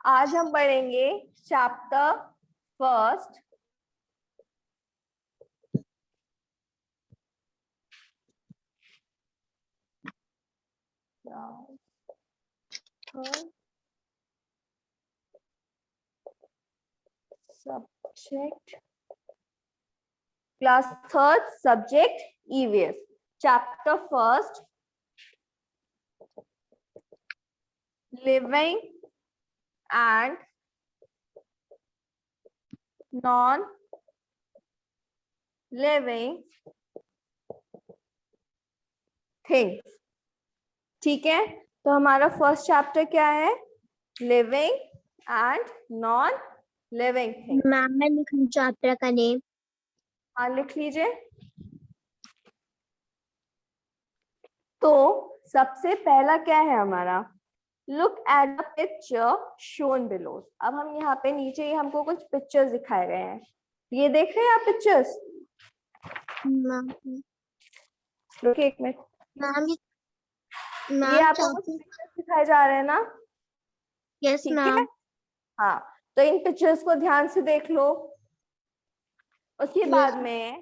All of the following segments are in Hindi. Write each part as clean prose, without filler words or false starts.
आज हम पढ़ेंगे chapter first subject class third subject EVS chapter first living and non living things. ठीक है, तो हमारा फर्स्ट चैप्टर क्या है? Living and non living things. Ma'am मैं लिख लूं चैप्टर का नेम? हाँ लिख लीजिए। तो सबसे पहला क्या है हमारा? Look at the picture shown below. अब हम यहाँ पे नीचे ही हमको कुछ पिक्चर्स दिखाए गए हैं, ये देख रहे हैं आप पिक्चर्स? मैम रुकिए एक मिनट। मैम ये मैम आपको कुछ चैप्टर। पिक्चर्स दिखाए जा रहे हैं ना? यस ठीक है, मैम। हाँ, तो इन पिक्चर्स को ध्यान से देख लो। उसके यस बाद में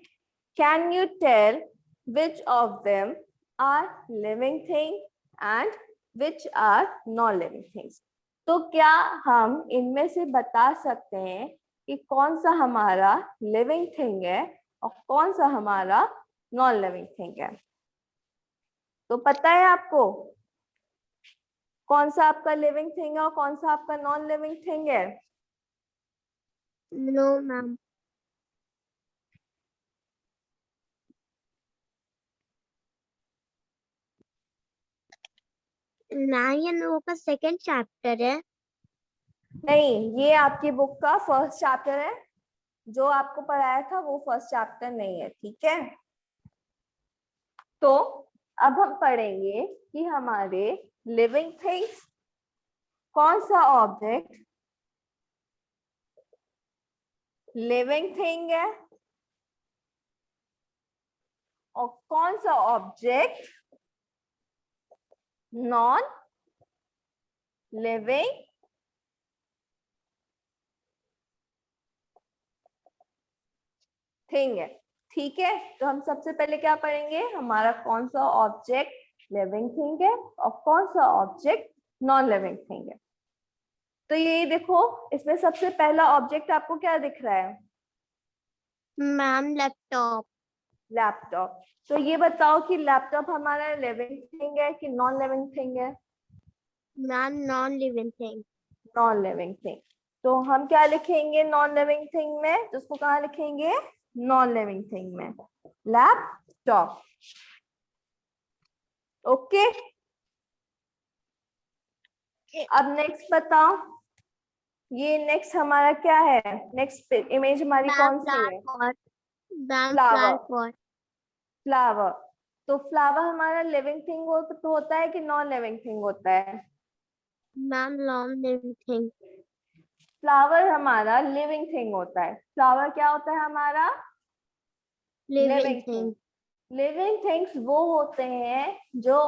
can you tell which of them are living thing and which are non living things. तो क्या हम इनमें से बता सकते हैं कि कौन सा हमारा लिविंग थिंग है और कौन सा हमारा नॉन लिविंग थिंग है? तो पता है आपको कौन सा आपका लिविंग थिंग है और कौन सा आपका नॉन लिविंग थिंग है? No ma'am. ना ये हम लोगों का सेकंड चैप्टर है। नहीं, ये आपकी बुक का फर्स्ट चैप्टर है। जो आपको पढ़ाया था वो फर्स्ट चैप्टर नहीं है, ठीक है? तो अब हम पढ़ेंगे कि हमारे लिविंग थिंग्स कौन सा ऑब्जेक्ट लिविंग थिंग है और कौन सा ऑब्जेक्ट नॉन लिविंग थिंग है। ठीक है, तो हम सबसे पहले क्या पढ़ेंगे? हमारा कौन सा ऑब्जेक्ट लिविंग थिंग है और कौन सा ऑब्जेक्ट नॉन लिविंग थिंग है। तो ये देखो, इसमें सबसे पहला ऑब्जेक्ट आपको क्या दिख रहा है? Ma'am laptop. लैपटॉप। तो ये बताओ कि लैपटॉप हमारा लिविंग थिंग है कि नॉन लिविंग थिंग है? Ma'am non living thing. Non living thing. तो हम क्या लिखेंगे नॉन लिविंग थिंग में? तो उसको कहाँ लिखेंगे? नॉन लिविंग थिंग में लैपटॉप। ओके, अब नेक्स्ट बताओ, ये नेक्स्ट हमारा क्या है? नेक्स्ट इमेज हमारी मैम कौन सी है? Flower pot. Ma'am flower. Flower pot. Flower. तो फ्लावर हमारा लिविंग थिंग होता है कि नॉन लिविंग थिंग होता है? Ma'am non living thing. Flower हमारा लिविंग थिंग होता है। फ्लावर क्या होता है हमारा? Living living thing. Thing. Living things वो होते हैं जो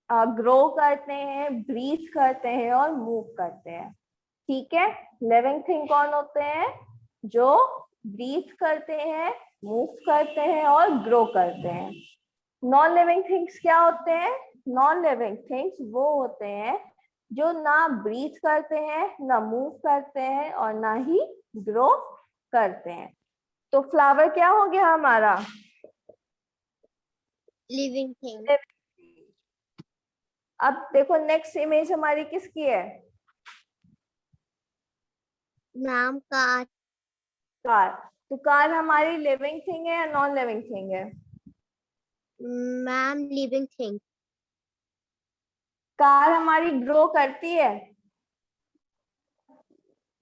ग्रो करते हैं, ब्रीथ करते हैं और मूव करते हैं। ठीक है, लिविंग थिंग कौन होते हैं? जो ब्रीथ करते हैं, मूव करते हैं और ग्रो करते हैं। नॉन लिविंग थिंग्स क्या होते हैं? नॉन लिविंग थिंग्स वो होते हैं जो ना ब्रीथ करते हैं, ना मूव करते हैं और ना ही ग्रो करते हैं। तो फ्लावर क्या हो गया हमारा? Living thing. अब देखो नेक्स्ट इमेज हमारी किसकी है? Ma'am car. कार। तो कार हमारी लिविंग थिंग है या नॉन लिविंग थिंग है? Ma'am living thing. कार हमारी ग्रो करती है?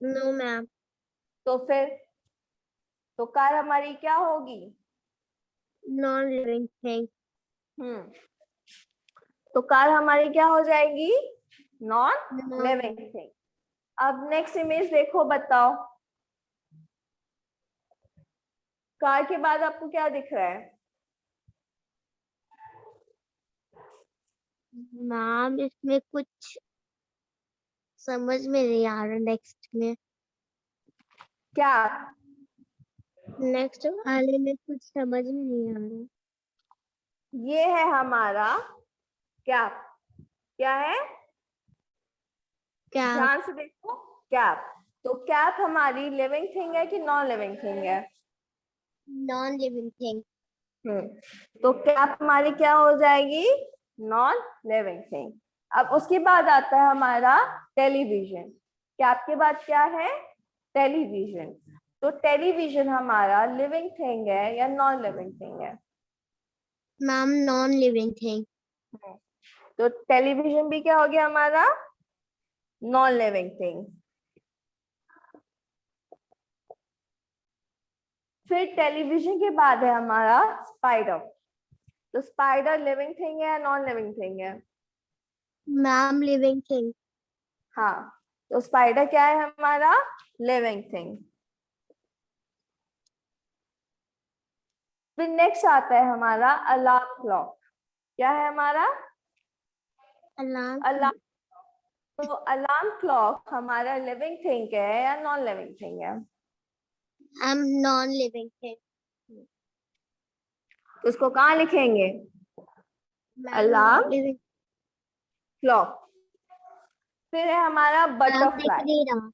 No ma'am. तो फिर तो कार हमारी क्या होगी? Non living thing. हम्म, तो कार हमारी क्या हो जाएगी? Non non. Living thing. अब नेक्स्ट इमेज देखो, बताओ कार के बाद आपको क्या दिख रहा है? मैम इसमें कुछ समझ में नहीं आ रहा नेक्स्ट में। क्या? नेक्स्ट वाले में कुछ समझ में नहीं आ रहा। ये है हमारा कैप। क्या है? क्या? ध्यान से देखो, कैप। तो कैप हमारी लिविंग थिंग है कि नॉन लिविंग थिंग है? Non living thing. तो कैप हमारी क्या हो जाएगी? Non living thing. अब उसके बाद आता है हमारा टेलीविजन। कैप के बाद क्या है? टेलीविजन। तो टेलीविजन हमारा लिविंग थिंग है या नॉन लिविंग थिंग है? Ma'am non living thing. तो टेलीविजन भी क्या हो गया हमारा? Non living thing. फिर टेलीविजन के बाद है हमारा स्पाइडर। तो स्पाइडर लिविंग थिंग है या नॉन लिविंग थिंग है? Ma'am living thing. हाँ, तो स्पाइडर क्या है हमारा? Living thing. फिर नेक्स्ट आता है हमारा अलार्म क्लॉक। क्या है हमारा? अलार्म। अलार्म। तो अलार्म क्लॉक हमारा लिविंग थिंग है या नॉन लिविंग थिंग है? Ma'am non living thing. तो उसको कहाँ लिखेंगे? Ma'am non alarm living. Clock. फिर है हमारा मैम दिख बटरफ्लाई। नहीं रहा।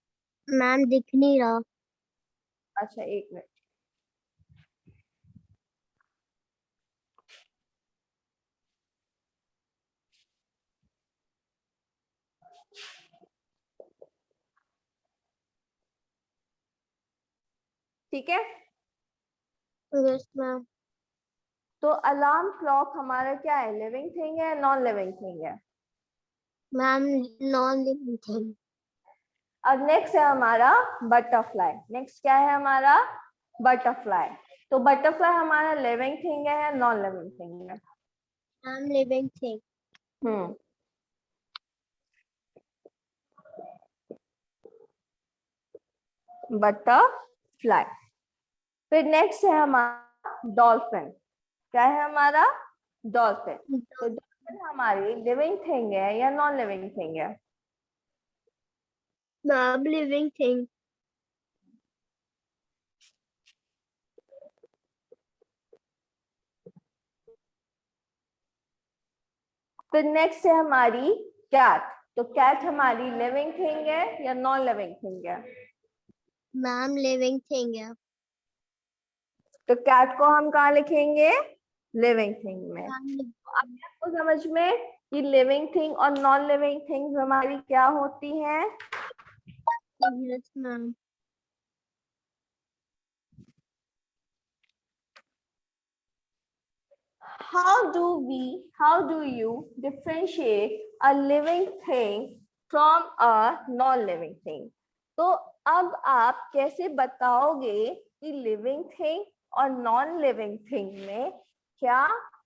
मैम दिख नहीं रहा। अच्छा, एक मिनट। ठीक है। Yes ma'am. तो अलार्म क्लॉक हमारा क्या है? लिविंग थिंग है, नॉन लिविंग थिंग है? Ma'am non living thing. अब नेक्स्ट है हमारा बटरफ्लाई। नेक्स्ट क्या है हमारा? बटरफ्लाई। तो बटरफ्लाई हमारा लिविंग थिंग है या नॉन लिविंग थिंग है? Ma'am living thing. Hmm. Butterfly. फिर नेक्स्ट है हमारा डॉल्फिन। क्या है हमारा? डॉल्फिन। तो डॉल्फिन हमारी लिविंग थिंग है या नॉन लिविंग थिंग है? Ma'am living thing. फिर नेक्स्ट है हमारी कैट। तो कैट हमारी लिविंग थिंग है या नॉन लिविंग थिंग है? मैम लिविंग थिंग है। तो कैट को हम कहाँ लिखेंगे? लिविंग थिंग में। मैम तो अब आपको समझ में कि लिविंग थिंग और नॉन लिविंग थिंग्स हमारी क्या होती हैं? Yes ma'am. How do you differentiate a living thing from a non-living thing? तो अब आप कैसे बताओगे कि लिविंग थिंग और नॉन लिविंग थिंग में क्या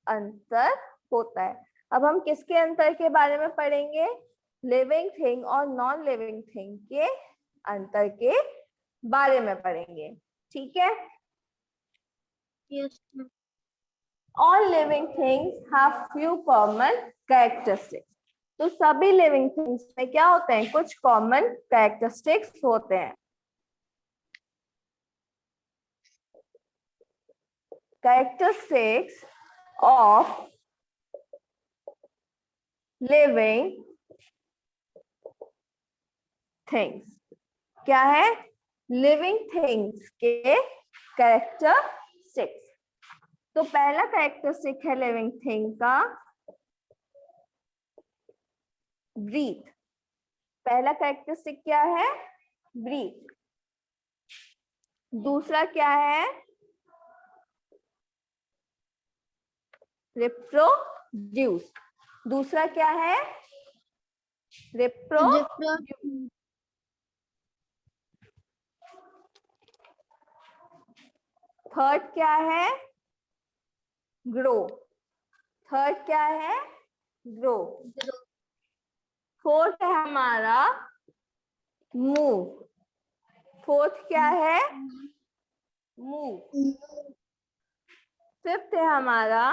अंतर होता है? अब हम किसके अंतर के बारे में पढ़ेंगे? लिविंग थिंग और नॉन लिविंग थिंग के अंतर के बारे में पढ़ेंगे। ठीक है। Yes ma'am. All living things have few common characteristics. तो सभी लिविंग थिंग्स में क्या होते हैं? कुछ कॉमन कैरेक्टरिस्टिक्स होते हैं। Characteristics of living things. क्या है? लिविंग थिंग्स के कैरेक्टरिस्टिक्स। तो पहला कैरेक्टरिस्टिक है लिविंग थिंग का ब्रीथ। पहला कैरेक्टरिस्टिक क्या है? ब्रीथ। दूसरा क्या है? रिप्रोड्यूस। दूसरा क्या है? रिप्रोड्यूस। थर्ड क्या है? ग्रो। थर्ड क्या है? ग्रो। फोर्थ है हमारा मूव। फोर्थ क्या है? मूव। फिफ्थ है हमारा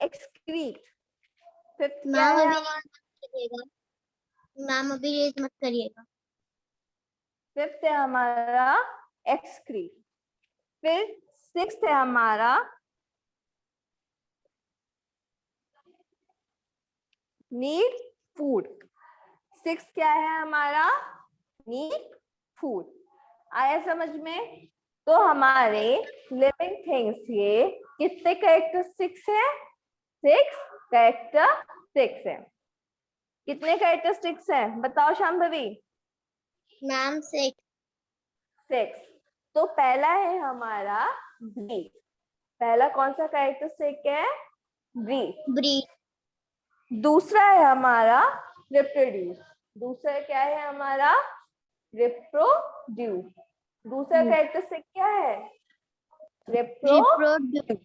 एक्सक्रीट। फिफ्थ क्या मैम है? अभी करिएगा मैम, अभी रेज मत करिएगा। फिफ्थ है हमारा एक्सक्रीट। फिर सिक्स्थ है हमारा नीड फूड। सिक्स क्या है हमारा? Need food. आया समझ में? तो हमारे लिविंग थिंग्स ये कितने कैरेक्टरिस्टिक्स है? 6 कैरेक्टरिस्टिक्स है। कितने कैरेक्टरिस्टिक्स है बताओ शांभवी? मैम 6। 6। तो पहला है हमारा ब्रीथ। पहला कौन सा कैरेक्टरिस्टिक है? ब्रीथ। ब्रीथ। दूसरा है हमारा रिप्रोड्यूस। दूसरा क्या है हमारा? रिप्रोड्यूस। दूसरा कैरेक्टरिस्टिक क्या है? रिप्रोड्यूस।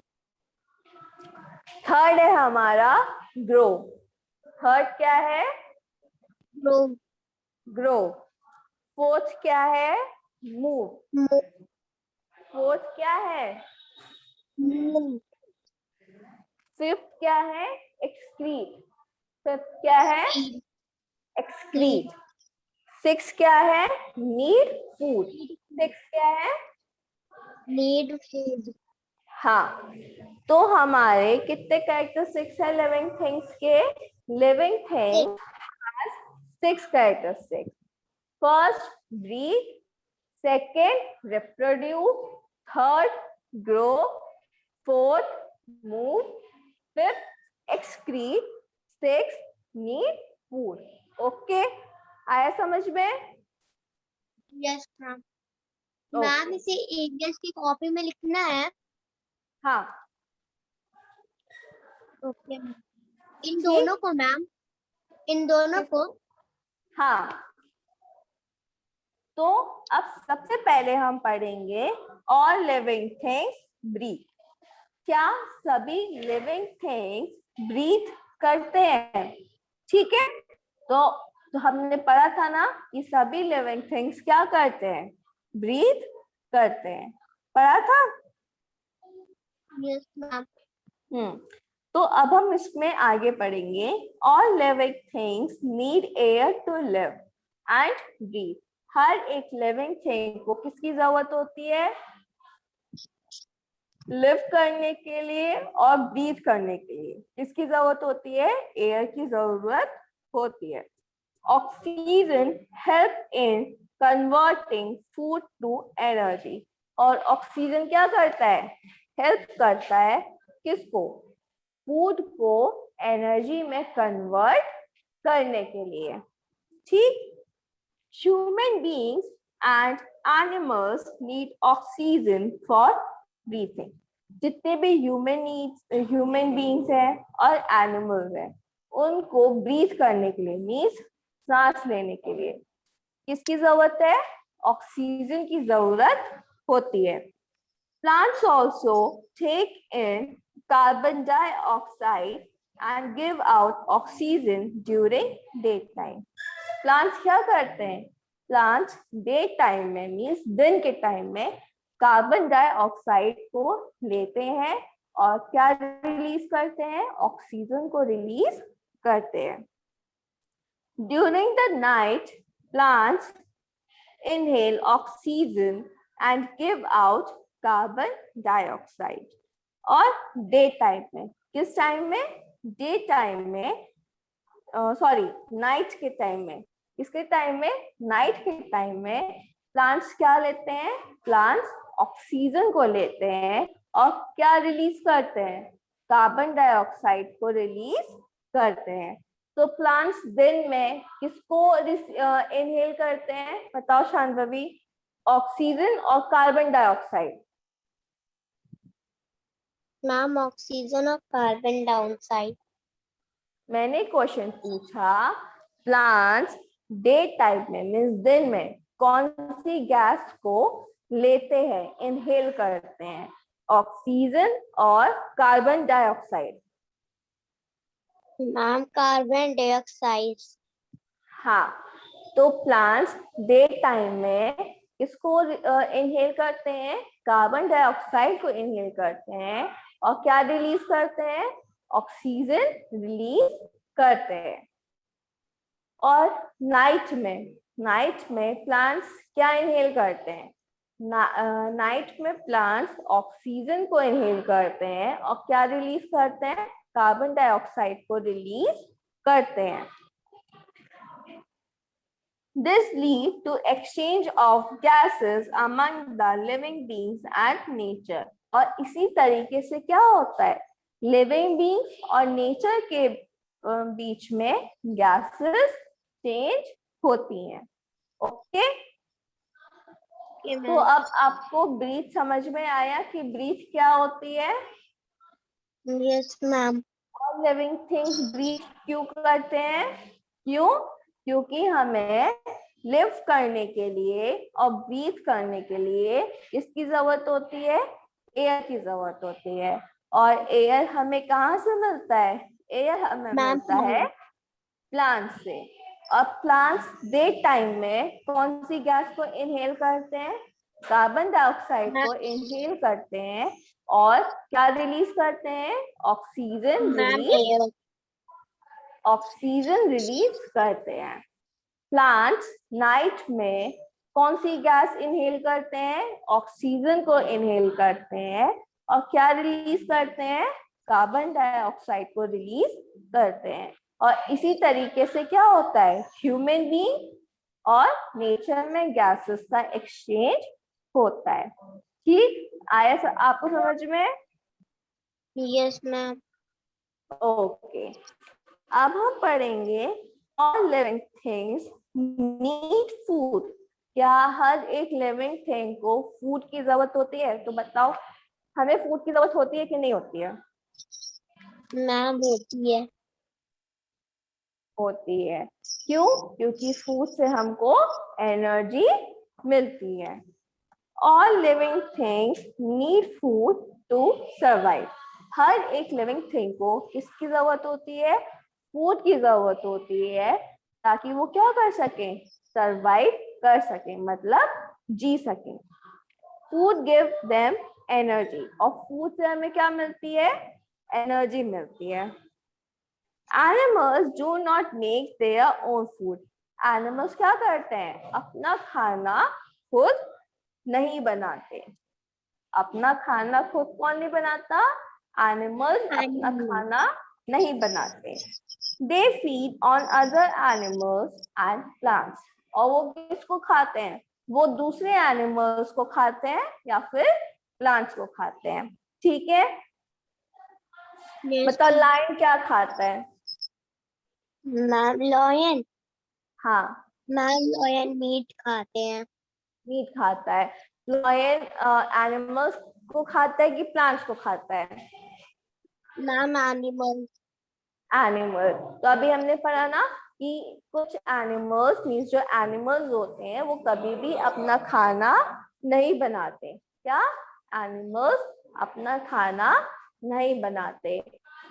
थर्ड है हमारा ग्रो। थर्ड क्या है? ग्रो। ग्रो। फोर्थ क्या है? मूव। फोर्थ क्या है? मूव। फिफ्थ क्या है? एक्सक्रीट। फिफ्थ क्या है? एक्सक्रीट। सिक्स क्या है? Need food. सिक्स क्या है? Need food. हाँ। तो हमारे कितने कैरेक्टरिस्टिक्स है लिविंग थिंग्स के? Living thing has 6 characteristics. First breathe, second reproduce, third grow, fourth move, fifth excrete, six need food. Okay, आया समझ में? Yes ma'am. Ma'am okay. इसे इंग्लिश की कॉपी में लिखना है। हाँ ओके मैम। इन ठीक। दोनों को मैम, इन दोनों को। हाँ, तो अब सबसे पहले हम पढ़ेंगे ऑल लिविंग थिंग्स ब्रीथ। क्या सभी लिविंग थिंग्स ब्रीथ करते हैं? ठीक है। तो हमने पढ़ा था ना कि सभी लिविंग थिंग्स क्या करते हैं? ब्रीथ करते हैं। पढ़ा था? Yes ma'am. तो अब हम इसमें आगे पढ़ेंगे। All living things need air to live and breathe. हर एक लिविंग थिंग को किसकी जरूरत होती है? लिव करने के लिए और ब्रीथ करने के लिए किसकी जरूरत होती है? एयर की जरूरत होती है। Oxygen help in converting food to energy. और ऑक्सीजन क्या करता है? हेल्प करता है किसको? फूड को एनर्जी में कन्वर्ट करने के लिए। ठीक। Human beings and animals need oxygen for breathing. जितने भी ह्यूमन बीइंग्स हैं और एनिमल्स हैं, उनको ब्रीथ करने के लिए मीन्स सांस लेने के लिए किसकी जरूरत है? ऑक्सीजन की जरूरत होती है। Plants also take in carbon dioxide and give out oxygen during daytime. Plants क्या करते हैं? Plants डे टाइम में मीन्स दिन के टाइम में कार्बन डाइऑक्साइड को लेते हैं और क्या रिलीज करते हैं? ऑक्सीजन को रिलीज करते हैं। During the night, plants inhale oxygen and give out carbon dioxide. और डे टाइम में, किस टाइम में? डे टाइम में, सॉरी नाइट के टाइम में। किसके टाइम में? नाइट के टाइम में प्लांट्स क्या लेते हैं? प्लांट्स ऑक्सीजन को लेते हैं और क्या रिलीज करते हैं? कार्बन डाइऑक्साइड को रिलीज करते हैं। तो प्लांट्स दिन में किसको इनहेल करते हैं? बताओ शांभवी। ऑक्सीजन और कार्बन डाइऑक्साइड। मैम ऑक्सीजन और कार्बन डाइऑक्साइड। मैंने क्वेश्चन पूछा प्लांट्स डे टाइम में मीन्स दिन में कौन सी गैस को लेते हैं, इनहेल करते हैं? ऑक्सीजन और carbon dioxide. Ma'am carbon dioxide. हाँ, तो प्लांट्स डे टाइम में किसको इनहेल करते हैं? कार्बन डाइऑक्साइड को इनहेल करते हैं और क्या रिलीज करते हैं? ऑक्सीजन रिलीज करते हैं। और नाइट में प्लांट्स क्या इनहेल करते हैं? नाइट में प्लांट्स ऑक्सीजन को इनहेल करते हैं और क्या रिलीज करते हैं? कार्बन डाइऑक्साइड को रिलीज करते हैं. This lead to exchange of gases among the living beings and nature. और इसी तरीके से क्या होता है? लिविंग बींग्स और नेचर के बीच में गैसेस चेंज होती हैं. ओके, तो अब आपको ब्रीथ समझ में आया कि ब्रीथ क्या होती है? Yes ma'am. और लिविंग थिंग्स ब्रीथ क्यों करते हैं? क्यों? क्योंकि हमें लिव करने के लिए और ब्रीथ करने के लिए किसकी जरूरत होती है? एयर की जरूरत होती है. और एयर हमें कहाँ से मिलता है? एयर हमें मिलता है प्लांट से. और प्लांट्स डे टाइम में कौन सी गैस को इनहेल करते हैं? कार्बन डाइऑक्साइड को इनहेल करते हैं और क्या रिलीज करते हैं? ऑक्सीजन रिलीज करते हैं. प्लांट्स नाइट में कौन सी गैस इनहेल करते हैं? ऑक्सीजन को इनहेल करते हैं और क्या रिलीज करते हैं? कार्बन डाइऑक्साइड को रिलीज करते हैं. और इसी तरीके से क्या होता है? ह्यूमन बीइंग और नेचर में गैसेस का एक्सचेंज होता है. ठीक आया आपको समझ में? Yes ma'am. ओके, अब हम पढ़ेंगे all living things need food. क्या हर एक लिविंग थिंग को फूड की जरूरत होती है? तो बताओ, हमें फूड की जरूरत होती है कि नहीं होती है? मैम होती है. होती है. क्यों? क्योंकि फूड से हमको एनर्जी मिलती है. All living things need food to survive. हर एक लिविंग थिंग को किसकी जरूरत होती है? फूड की जरूरत होती है, ताकि वो क्या कर सके? सर्वाइव कर सके, मतलब जी सके. Food give them energy. और फूड से हमें क्या मिलती है? एनर्जी मिलती है. Animals do not make their own food. Animals क्या करते हैं? अपना खाना खुद नहीं बनाते. अपना खाना खुद कौन नहीं बनाता? Animals अपना खाना नहीं बनाते. They feed on other animals and plants. और वो किसको खाते हैं? वो दूसरे एनिमल्स को खाते हैं या फिर प्लांट्स को खाते हैं. ठीक है, बताओ लायन क्या खाता है? Ma'am lion. हाँ, मैम लॉयन मीट खाते हैं. मीट खाता है. लॉयन एनिमल्स को खाता है कि प्लांट्स को खाता है? Ma'am animal. एनिमल. तो अभी हमने पढ़ा ना कि कुछ एनिमल्स मीन्स जो एनिमल्स होते हैं वो कभी भी अपना खाना नहीं बनाते. क्या? एनिमल्स अपना खाना नहीं बनाते.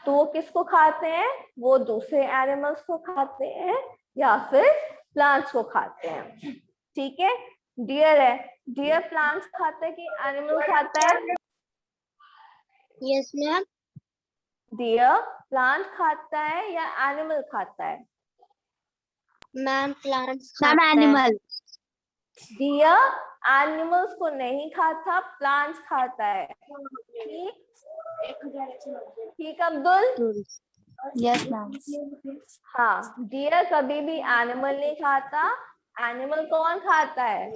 तो वो किसको खाते हैं? वो दूसरे एनिमल्स को खाते हैं या फिर प्लांट्स को खाते हैं. ठीक है, डियर है. डियर प्लांट्स खाता है कि एनिमल खाता है? Yes ma'am. डियर प्लांट खाता है या एनिमल खाता है? मैम प्लांट्स खाता है. एनिमल. डियर एनिमल्स को नहीं खाता, प्लांट्स खाता है. ठीक ठीक अब्दुल? Yes ma'am. हाँ, डियर कभी भी एनिमल नहीं खाता. एनिमल कौन खाता है?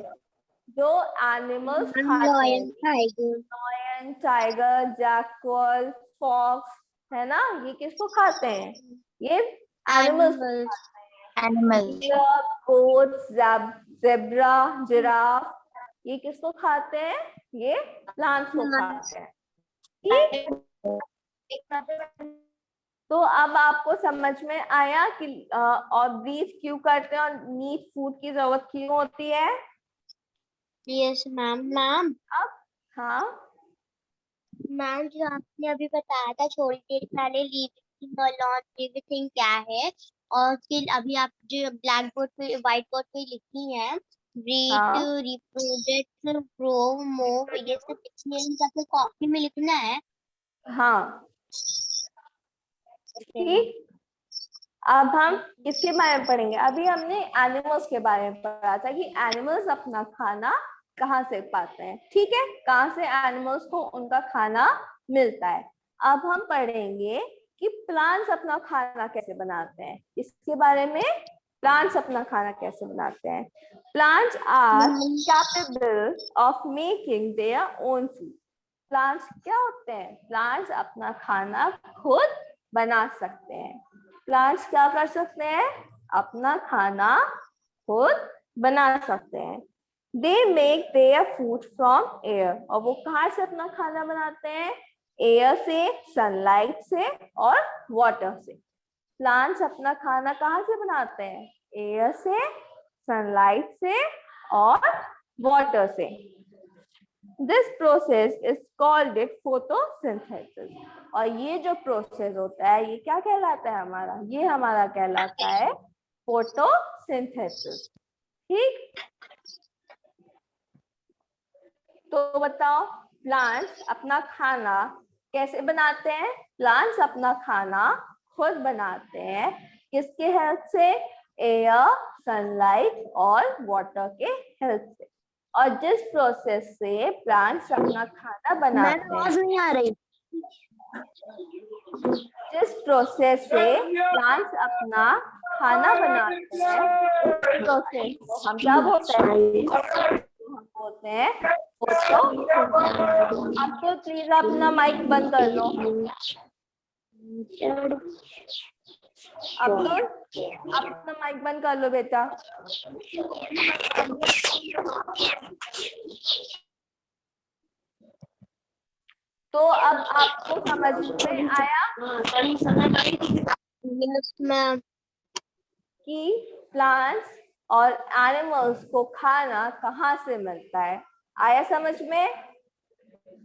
जो एनिमल्स खाते हैं. Lion tiger. Lion, tiger, jackal, fox, है ना? ये किसको खाते हैं? ये animals. Animal. Goat, zebra, giraffe, ये किसको खाते हैं? ये प्लांट्स को खाते हैं. ठीक, तो अब आपको समझ में आया कि और ब्रीथ क्यों करते हैं और नीड फूड की जरूरत क्यों होती है? Yes ma'am. मैम. अब हाँ, मैम जो आपने अभी बताया था थोड़ी देर पहले लिविंग और नॉन लिविंग क्या है, और फिर अभी आप जो ब्लैक बोर्ड पे व्हाइट बोर्ड पे लिखी है ब्रीथ, हाँ, रिप्रोडक्ट, ग्रो, मूव, ये सब लिखनी है, जैसे कॉपी में लिखना है. हाँ. ठीक, अब हम किसके बारे में पढ़ेंगे? अभी हमने एनिमल्स के बारे में पढ़ा था कि एनिमल्स अपना खाना कहाँ से पाते हैं, ठीक है, कहाँ से एनिमल्स को उनका खाना मिलता है। अब हम पढ़ेंगे कि प्लांट्स अपना खाना कैसे बनाते हैं। इसके बारे में, प्लांट्स अपना खाना कैसे बनाते हैं। Plants are capable of making their own food. Plants क्या होते हैं? प्लांट्स अपना खाना खुद बना सकते हैं। प्लांट्स क्या कर सकते हैं? अपना खाना खुद बना सकते हैं। They make their food from air. और वो कहाँ से अपना खाना बनाते हैं? एयर से, सनलाइट से और वाटर से। प्लांट्स अपना खाना कहाँ से बनाते हैं? एयर से, सनलाइट से और वाटर से। This process is called it photosynthesis. और ये जो प्रोसेस होता है ये क्या कहलाता है हमारा? ये हमारा कहलाता है फोटोसिंथेसिस। ठीक, तो बताओ प्लांट्स अपना खाना कैसे बनाते हैं? प्लांट्स अपना खाना खुद बनाते हैं। किसके हेल्प से? एयर, सनलाइट और वाटर के हेल्प से। और जिस प्रोसेस से प्लांट्स अपना खाना बनाते हैं, नहीं आ रही। जिस प्रोसेस से प्लांट्स अपना खाना बनाते हैं, उस प्रोसेस को हम क्या बोलते हैं? हम बोलते हैं फोटोसिंथेसिस। अब तो प्लीज अपना माइक बंद कर लो। अब्दुल, अपना माइक बंद कर लो बेटा। तो अब आपको समझ में आया कि प्लांट्स और एनिमल्स को खाना कहाँ से मिलता है? आया समझ में?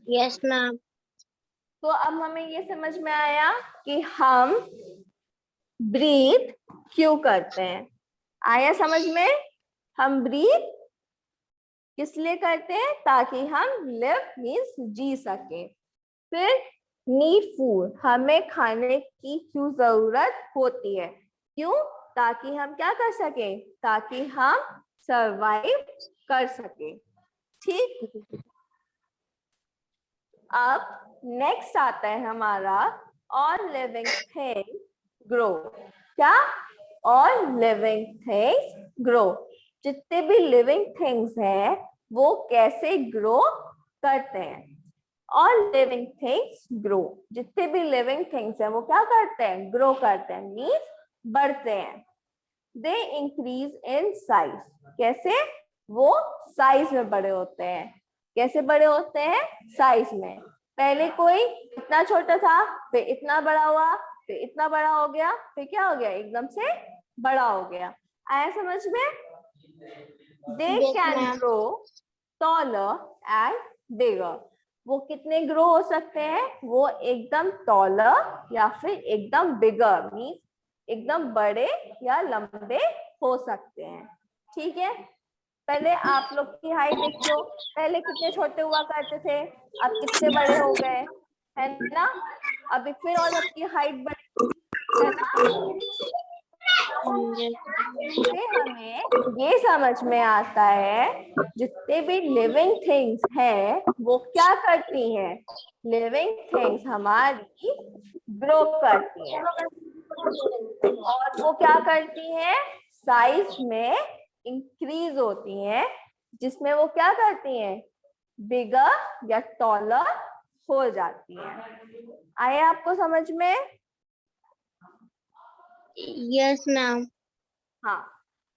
Yes ma'am. तो अब हमें ये समझ में आया कि हम ब्रीथ क्यों करते हैं। आया समझ में? हम ब्रीथ किस लिए करते हैं? ताकि हम लिव मीन्स जी सके। फिर नीड फूड, हमें खाने की क्यों जरूरत होती है? क्यों? ताकि हम क्या कर सके? ताकि हम सरवाइव कर सके। ठीक, अब नेक्स्ट आता है हमारा ऑल लिविंग थिंग्स ग्रो। क्या? All living things grow. जितने भी लिविंग थिंग्स हैं वो कैसे ग्रो करते हैं? All living things grow. जितने भी लिविंग थिंग्स हैं वो क्या करते हैं? ग्रो करते हैं, मीन्स बढ़ते हैं। They increase in size. कैसे? वो साइज में बड़े होते हैं। कैसे बड़े होते हैं? साइज में। पहले कोई इतना छोटा था, फिर इतना बड़ा हुआ, फिर इतना बड़ा हो गया, फिर क्या हो गया? एकदम से बड़ा हो गया। आया समझ में? They can grow taller and bigger. वो कितने ग्रो हो सकते हैं? वो एकदम टॉलर या फिर एकदम बिगर, मीन्स एकदम बड़े या लंबे हो सकते हैं। ठीक है, पहले आप लोग की हाइट देख लो। पहले कितने छोटे हुआ करते थे, अब कितने बड़े हो गए, है ना? अभी फिर और आपकी हाइट बढ़ी, है ना? से हमें ये समझ में आता है जितने भी लिविंग थिंग्स हैं वो क्या करती हैं? लिविंग थिंग्स हमारी ग्रो करती हैं। और वो क्या करती हैं? साइज में इंक्रीज होती हैं, जिसमें वो क्या करती हैं? बिगर या टॉलर हो जाती हैं। आए आपको समझ में? Yes ma'am. हाँ,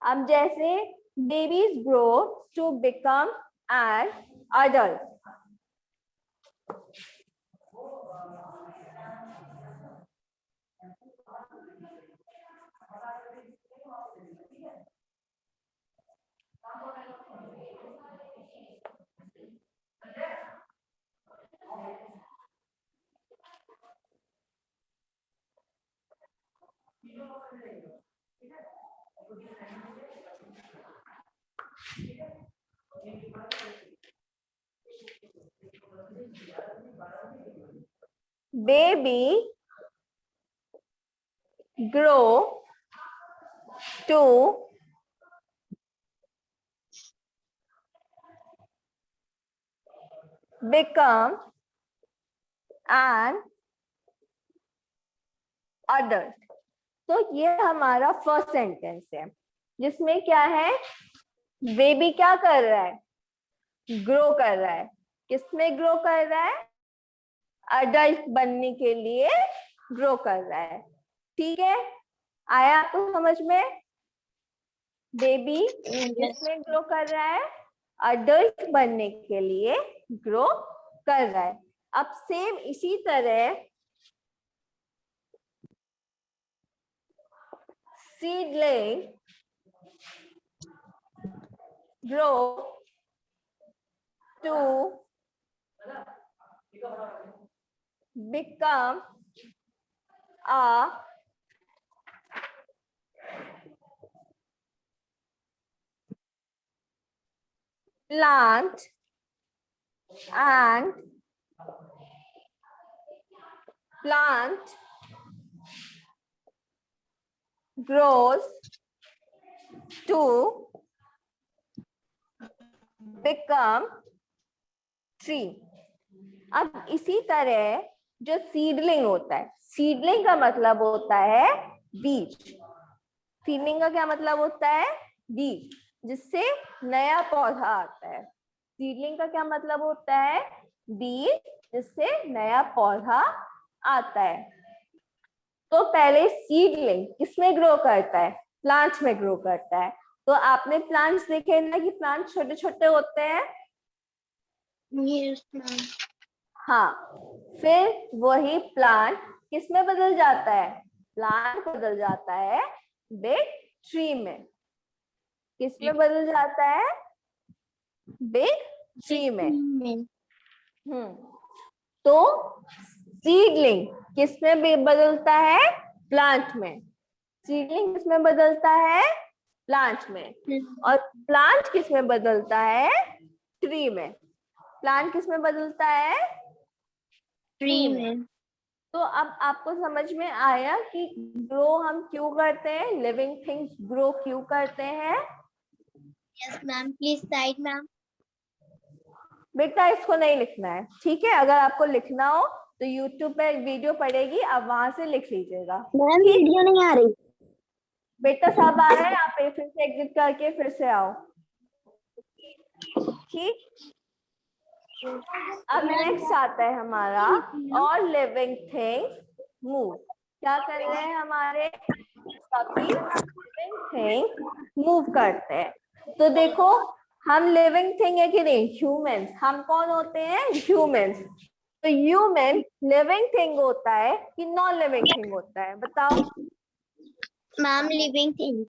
अब जैसे babies grow to become an adult. Baby grow to become an adult। तो ये हमारा फर्स्ट सेंटेंस है जिसमें क्या है, बेबी क्या कर रहा है, ग्रो कर रहा है। किसमें ग्रो कर रहा है, अडल्ट बनने के लिए ग्रो कर रहा है। ठीक है, आया आपको समझ में? बेबी किसमें ग्रो कर रहा है, अडल्ट बनने के लिए ग्रो कर रहा है। अब सेम इसी तरह seedling grow to become a plant and plant grows to become tree। अब इसी तरह जो सीडलिंग होता है, सीडलिंग का मतलब होता है बीज। सीडलिंग का क्या मतलब होता है, बीज, जिससे नया पौधा आता है। सीडलिंग का क्या मतलब होता है, बीज जिससे नया पौधा आता है। तो पहले सीडलिंग किसमें ग्रो करता है, प्लांट्स में ग्रो करता है। तो आपने प्लांट्स देखे ना कि प्लांट छोटे छोटे होते हैं। Yes, ma'am. हाँ, फिर वही प्लांट किसमें बदल जाता है, प्लांट बदल जाता है बिग ट्री में। किसमें बदल जाता है, बिग ट्री में। तो सीडलिंग किसमें बदलता है, प्लांट में। सीडलिंग किसमें बदलता है, प्लांट में। और प्लांट किसमें बदलता है, ट्री में। प्लांट किसमें बदलता है, ट्री में। तो अब आपको समझ में आया कि ग्रो हम क्यों करते हैं, लिविंग थिंग्स ग्रो क्यों करते हैं। Yes, ma'am. Please write, ma'am. बेटा इसको नहीं लिखना है, ठीक है। अगर आपको लिखना हो तो YouTube पे वीडियो पड़ेगी, आप वहां से लिख लीजिएगा। मैम वीडियो नहीं आ रही। बेटा सब आ रहा है, आप फिर से एग्जिट करके फिर से आओ। ठीक, अब नेक्स्ट आता है हमारा ऑल लिविंग थिंग्स मूव। क्या कर रहे हैं, हमारे सभी लिविंग थिंग मूव करते हैं। तो देखो हम लिविंग थिंग है कि नहीं, ह्यूमंस। हम कौन होते हैं, ह्यूमंस। तो ह्यूमन लिविंग थिंग होता है कि नॉन लिविंग थिंग होता है, बताओ। Ma'am living thing.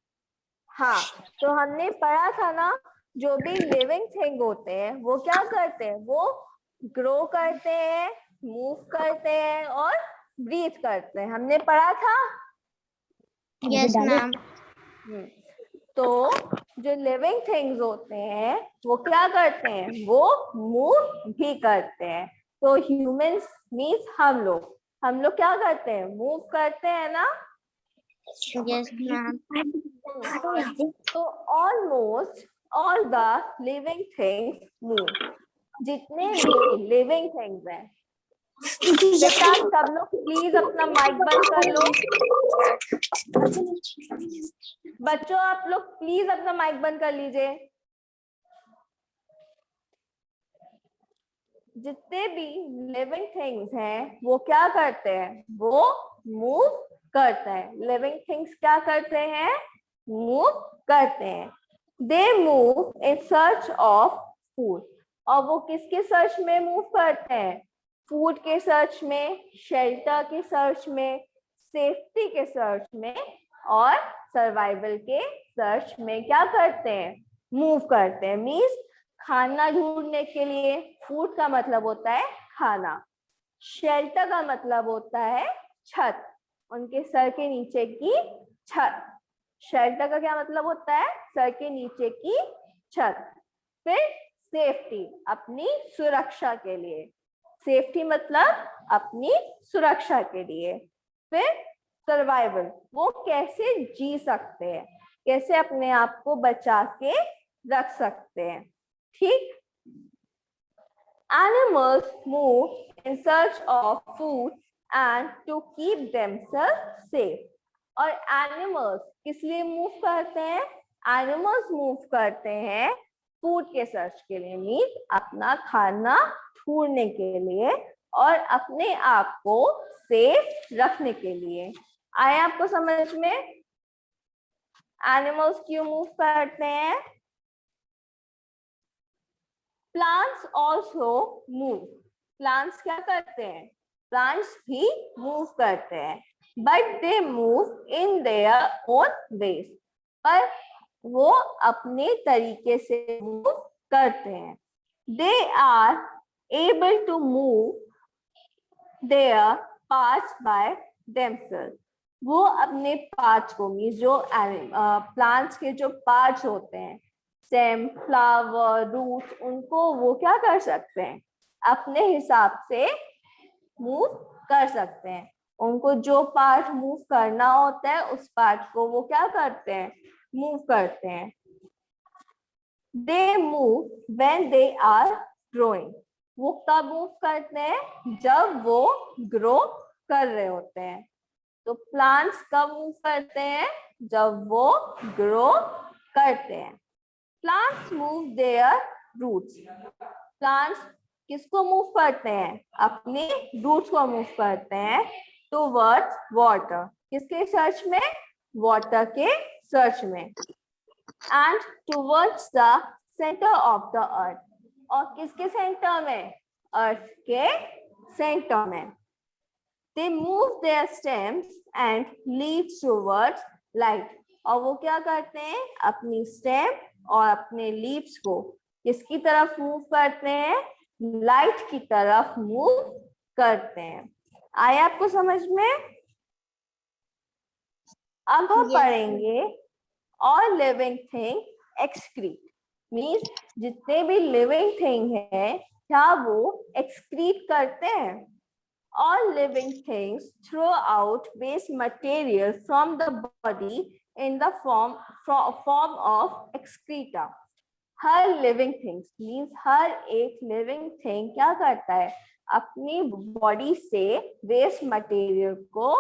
हाँ, तो हमने पढ़ा था ना, जो भी लिविंग थिंग होते हैं वो क्या करते हैं, वो ग्रो करते हैं, मूव करते हैं और ब्रीथ करते हैं। हमने पढ़ा था। Yes ma'am. तो जो लिविंग थिंग्स होते हैं वो क्या करते हैं, वो मूव भी करते हैं। तो ह्यूमंस मीन्स हम लोग क्या करते हैं, मूव करते हैं ना। Yes ma'am. तो almost all the living things move. जितने भी लिविंग थिंग्स हैं, बेटा सब लोग प्लीज अपना माइक बंद कर लो। बच्चों आप लोग प्लीज अपना माइक बंद कर लीजिए। जितने भी लिविंग थिंग्स हैं वो क्या करते हैं, वो मूव करते हैं। लिविंग थिंग्स क्या करते हैं, मूव करते हैं। They move in search of food. और वो किसके सर्च में मूव करते हैं, फूड के सर्च में, शेल्टर के सर्च में, सेफ्टी के सर्च में और सर्वाइवल के सर्च में क्या करते हैं, मूव करते हैं। मीन्स खाना ढूंढने के लिए, फूड का मतलब होता है खाना, शेल्टर का मतलब होता है छत, उनके सर के नीचे की छत। शेल्टर का क्या मतलब होता है, सर के नीचे की छत। फिर सेफ्टी, अपनी सुरक्षा के लिए। सेफ्टी मतलब अपनी सुरक्षा के लिए। फिर सर्वाइवल, वो कैसे जी सकते हैं। कैसे अपने आप को बचा के रख सकते हैं। ठीक। Animals move in search of food and to keep themselves safe. और एनिमल्स किस लिए मूव करते हैं? एनिमल्स मूव करते हैं फूड के सर्च के लिए, मीन्स अपना खाना ढूंढने के लिए और अपने आप को सेफ रखने के लिए। आया आपको समझ में? एनिमल्स क्यों मूव करते हैं? Plants also move. प्लांट्स क्या करते हैं? प्लांट्स भी मूव करते हैं, but they move in their own ways. पर वो अपने तरीके से मूव करते हैं। They are able to move their parts by themselves. वो अपने पार्ट्स को, मीन्स जो प्लांट्स के जो पार्ट्स होते हैं, स्टेम, फ्लावर, रूट, उनको वो क्या कर सकते हैं? अपने हिसाब से मूव कर सकते हैं। उनको जो पार्ट मूव करना होता है उस पार्ट को वो क्या करते हैं? मूव करते हैं। They move when they are growing. वो कब मूव करते हैं? जब वो ग्रो कर रहे होते हैं। तो प्लांट्स कब मूव करते हैं? जब वो ग्रो करते हैं। Plants move their roots. Plants किसको मूव करते हैं? अपने रूट्स को मूव करते हैं टुवर्ड्स वाटर। किसके सर्च में? वाटर के सर्च में। And towards the centre of the earth. और किसके सेंटर में? अर्थ के सेंटर में। They move their stems and leaves towards light. और वो क्या करते हैं? अपनी स्टेम और अपने लीव्स को किसकी तरफ मूव करते हैं? लाइट की तरफ मूव करते हैं। आया आपको समझ में? अब हम पढ़ेंगे all living thing excrete. Means जितने भी लिविंग थिंग है क्या वो एक्सक्रीट करते हैं? All living things throw out waste material from the body in the form of excreta. Her living things means हर एक living thing क्या करता है? अपनी बॉडी से वेस्ट मटेरियल को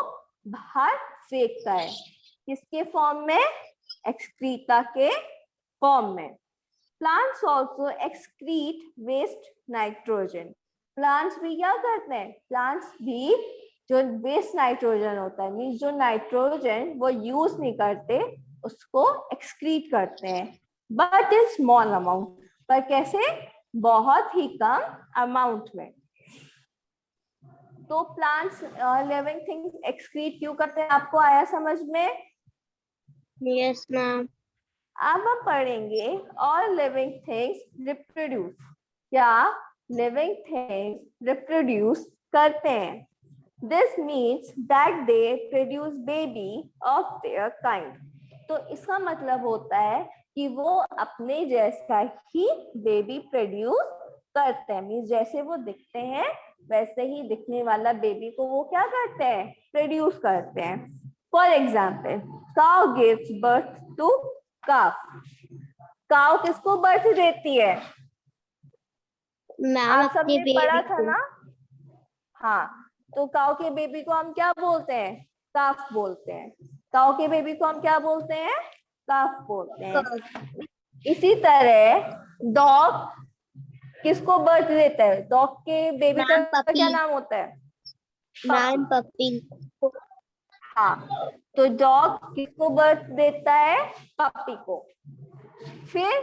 बाहर फेंकता है। किसके फॉर्म में? एक्सक्रीटा के फॉर्म में। Plants also excrete waste nitrogen. Plants भी क्या करते हैं? प्लांट्स भी जो वेस्ट नाइट्रोजन होता है, मीन्स जो नाइट्रोजन वो यूज नहीं करते उसको एक्सक्रीट करते हैं, बट इन स्मॉल अमाउंट। पर कैसे? बहुत ही कम अमाउंट में। तो प्लांट्स लिविंग थिंग्स एक्सक्रीट क्यों करते हैं? आपको आया समझ में? Yes ma'am. अब हम पढ़ेंगे ऑल लिविंग थिंग्स रिप्रोड्यूस। क्या लिविंग थिंग्स रिप्रोड्यूस करते हैं? This means that they produce baby of their kind. तो इसका मतलब होता है कि वो अपने जैसा ही बेबी प्रोड्यूस करते हैं। मीन्स जैसे वो दिखते हैं वैसे ही दिखने वाला बेबी को वो क्या करते हैं? प्रोड्यूस करते हैं। For example, cow gives birth to calf. Cow किसको बर्थ देती है? मैम आप अपने सबने पढ़ा बेबी था को। ना? हाँ, तो काउ के बेबी को हम क्या बोलते हैं? काफ बोलते हैं। काउ के बेबी को हम क्या बोलते हैं? काफ बोलते हैं। इसी तरह डॉग किसको बर्थ देता है? डॉग के बेबी का मैम पपी। क्या नाम होता है? Ma'am puppy. हाँ, तो डॉग किसको बर्थ देता है? पपी को। फिर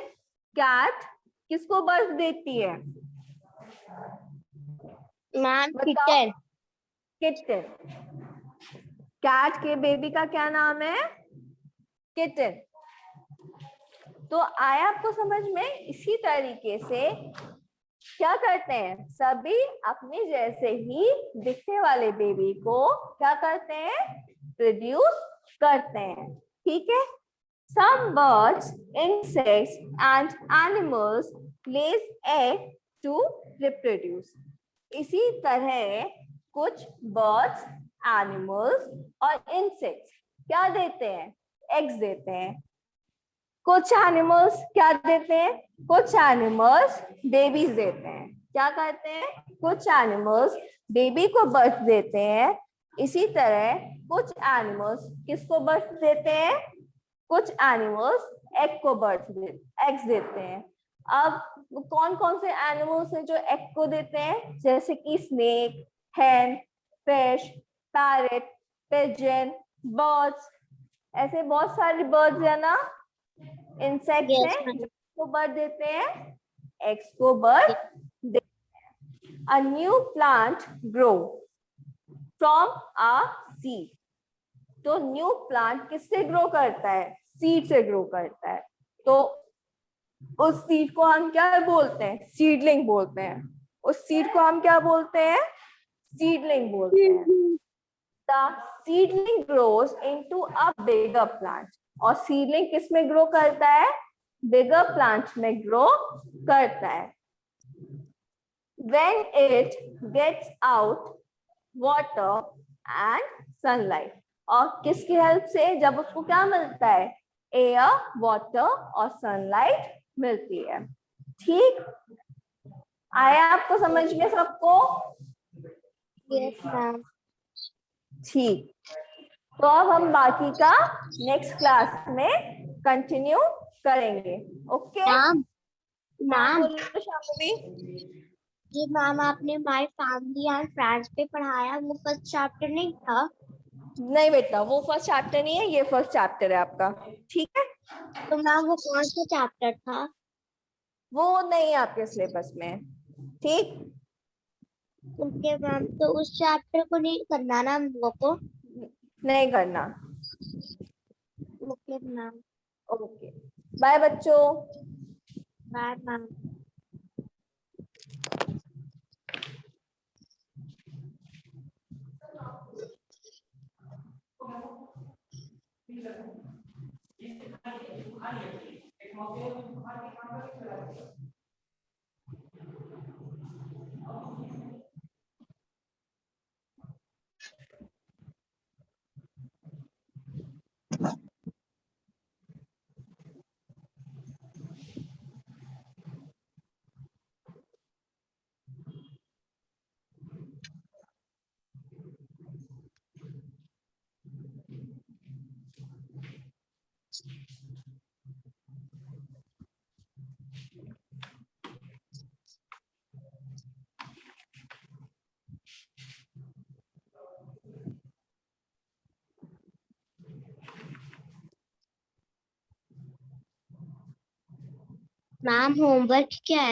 कैट किसको बर्थ देती है? मैम बताओ। किटन। किटन। कैट के बेबी का क्या नाम है? किटन। तो आया आपको समझ में? इसी तरीके से क्या करते हैं? सभी अपने जैसे ही दिखने वाले बेबी को क्या करते हैं? प्रोड्यूस करते हैं। ठीक है। Some birds, insects and animals lays egg to reproduce. इसी तरह कुछ बर्ड्स, एनिमल्स और इंसेक्ट्स क्या देते हैं? एग्स देते हैं। कुछ एनिमल्स क्या देते हैं, कुछ एनिमल्स बेबीज देते हैं। क्या करते हैं, कुछ एनिमल्स बेबी को बर्थ देते हैं, इसी तरह कुछ एनिमल्स किसको बर्थ देते हैं, कुछ एनिमल्स एग को एग्स देते हैं। अब कौन कौन से एनिमल्स हैं जो एग को देते हैं, जैसे कि snake, hen, fish, parrot, pigeon, birds, ऐसे बहुत सारे बर्ड्स है ना, इंसेक्ट्स Yes, हैं ma'am. जो बर्थ देते हैं, एग्स को बर्थ देते हैं। A new plant grow from a seed. तो न्यू प्लांट किससे ग्रो करता है, सीड से ग्रो करता है। तो उस सीड को हम क्या बोलते हैं, सीडलिंग बोलते हैं। उस सीड को हम क्या बोलते हैं, सीडलिंग बोलते हैं। The seedling grows into a bigger plant. और सीडलिंग किस में ग्रो करता है, बिगर प्लांट में ग्रो करता है। When it gets out water and sunlight, और किसकी हेल्प से, जब उसको क्या मिलता है, एयर, वाटर और सनलाइट मिलती है। ठीक, आया आपको समझ में सबको? Yes, ma'am. ठीक, तो अब हम बाकी का नेक्स्ट क्लास में कंटिन्यू करेंगे। ओके Ma'am, हाँ, ma'am. बोलो शांभवी। जी मैम, आपने माय फैमिली एंड फ्रेंड्स पे पढ़ाया, वो फर्स्ट चैप्टर नहीं था? नहीं बेटा, वो फर्स्ट चैप्टर नहीं है, ये फर्स्ट चैप्टर है आपका। ठीक है, तो मैम वो कौन सा चैप्टर था? वो नहीं है आपके सिलेबस में। ठीक, ओके मैम, तो उस चैप्टर को नहीं करना ना हम लोगों को? नहीं करना। Okay ma'am. ओके, बाय बच्चों। Bye ma'am. मैम होमवर्क क्या है?